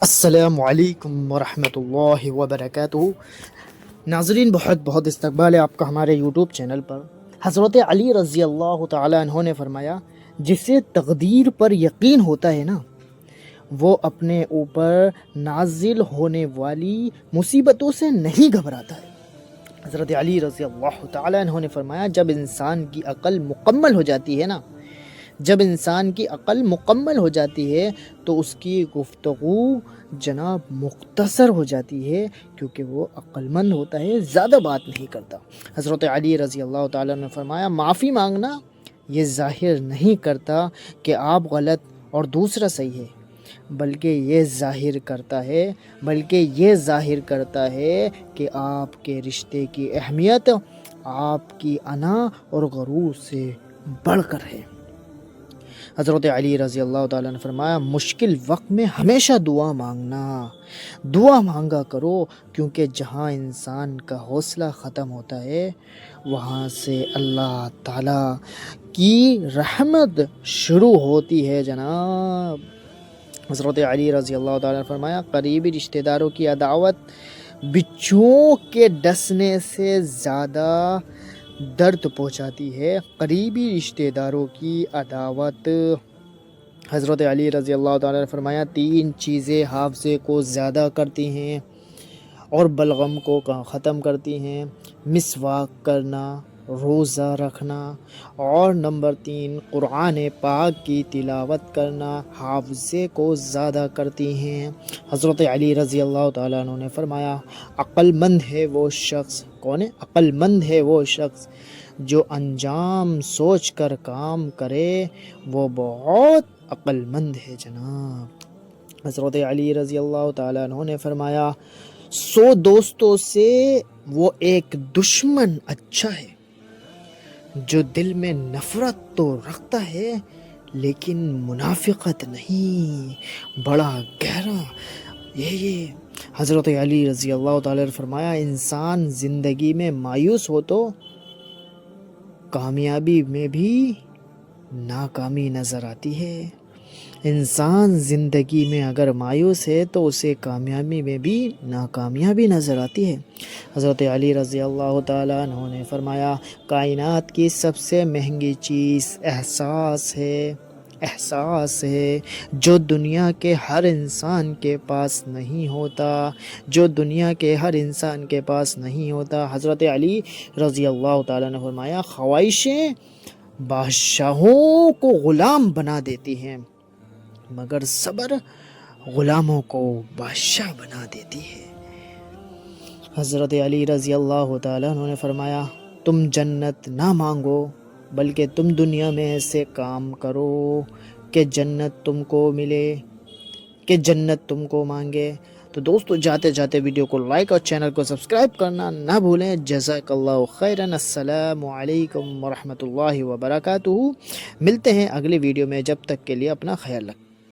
السلام علیکم ورحمۃ اللہ وبرکاتہ۔ ناظرین، بہت بہت استقبال ہے آپ کا ہمارے یوٹیوب چینل پر۔ حضرت علی رضی اللہ تعالیٰ عنہ نے فرمایا، جسے تقدیر پر یقین ہوتا ہے نا، وہ اپنے اوپر نازل ہونے والی مصیبتوں سے نہیں گھبراتا ہے۔ حضرت علی رضی اللہ تعالیٰ عنہ نے فرمایا، جب انسان کی عقل مکمل ہو جاتی ہے نا، جب انسان کی عقل مکمل ہو جاتی ہے تو اس کی گفتگو جناب مختصر ہو جاتی ہے، کیونکہ وہ عقل مند ہوتا ہے، زیادہ بات نہیں کرتا۔ حضرت علی رضی اللہ تعالیٰ نے فرمایا، معافی مانگنا یہ ظاہر نہیں کرتا کہ آپ غلط اور دوسرا صحیح ہے، بلکہ یہ ظاہر کرتا ہے کہ آپ کے رشتے کی اہمیت آپ کی انا اور غرور سے بڑھ کر ہے۔ حضرت علی رضی اللہ تعالیٰ نے فرمایا، مشکل وقت میں ہمیشہ دعا مانگا کرو، کیونکہ جہاں انسان کا حوصلہ ختم ہوتا ہے وہاں سے اللہ تعالیٰ کی رحمت شروع ہوتی ہے جناب۔ حضرت علی رضی اللہ تعالیٰ نے فرمایا، قریبی رشتہ داروں کی عداوت بچھوؤں کے ڈسنے سے زیادہ درد پہنچاتی ہے۔ قریبی رشتہ داروں کی عداوت، حضرت علی رضی اللہ تعالیٰ نے فرمایا، 3 چیزیں حافظے کو زیادہ کرتی ہیں اور بلغم کو ختم کرتی ہیں: مسواک کرنا، روزہ رکھنا، اور نمبر 3 قرآن پاک کی تلاوت کرنا حافظے کو زیادہ کرتی ہیں۔ حضرت علی رضی اللہ تعالیٰ عنہ نے فرمایا، عقل مند ہے وہ شخص، کون ہے؟ عقل مند ہے وہ شخص جو انجام سوچ کر کام کرے، وہ بہت عقل مند ہے جناب۔ حضرت علی رضی اللہ تعالیٰ عنہ نے فرمایا، 100 دوستوں سے وہ ایک دشمن اچھا ہے جو دل میں نفرت تو رکھتا ہے لیکن منافقت نہیں، بڑا گہرا یہ حضرت علی رضی اللہ تعالیٰ نے فرمایا، انسان زندگی میں مایوس ہو تو کامیابی میں بھی ناکامی نظر آتی ہے، انسان زندگی میں اگر مایوس ہے تو اسے کامیابی میں بھی ناکامیابی نظر آتی ہے۔ حضرت علی رضی اللہ تعالیٰ عنہ نے فرمایا، کائنات کی سب سے مہنگی چیز احساس ہے جو دنیا کے ہر انسان کے پاس نہیں ہوتا، حضرت علی رضی اللہ تعالیٰ نے فرمایا، خواہشیں بادشاہوں کو غلام بنا دیتی ہیں مگر صبر غلاموں کو بادشاہ بنا دیتی ہے۔ حضرت علی رضی اللہ تعالیٰ عنہ نے فرمایا، تم جنت نہ مانگو بلکہ تم دنیا میں ایسے کام کرو کہ جنت تم کو ملے، کہ جنت تم کو مانگے۔ تو دوستو، جاتے جاتے ویڈیو کو لائک اور چینل کو سبسکرائب کرنا نہ بھولیں۔ جزاک اللہ خیرا۔ السلام علیکم ورحمۃ اللہ وبرکاتہ۔ ملتے ہیں اگلی ویڈیو میں، جب تک کے لیے اپنا خیال رکھیں۔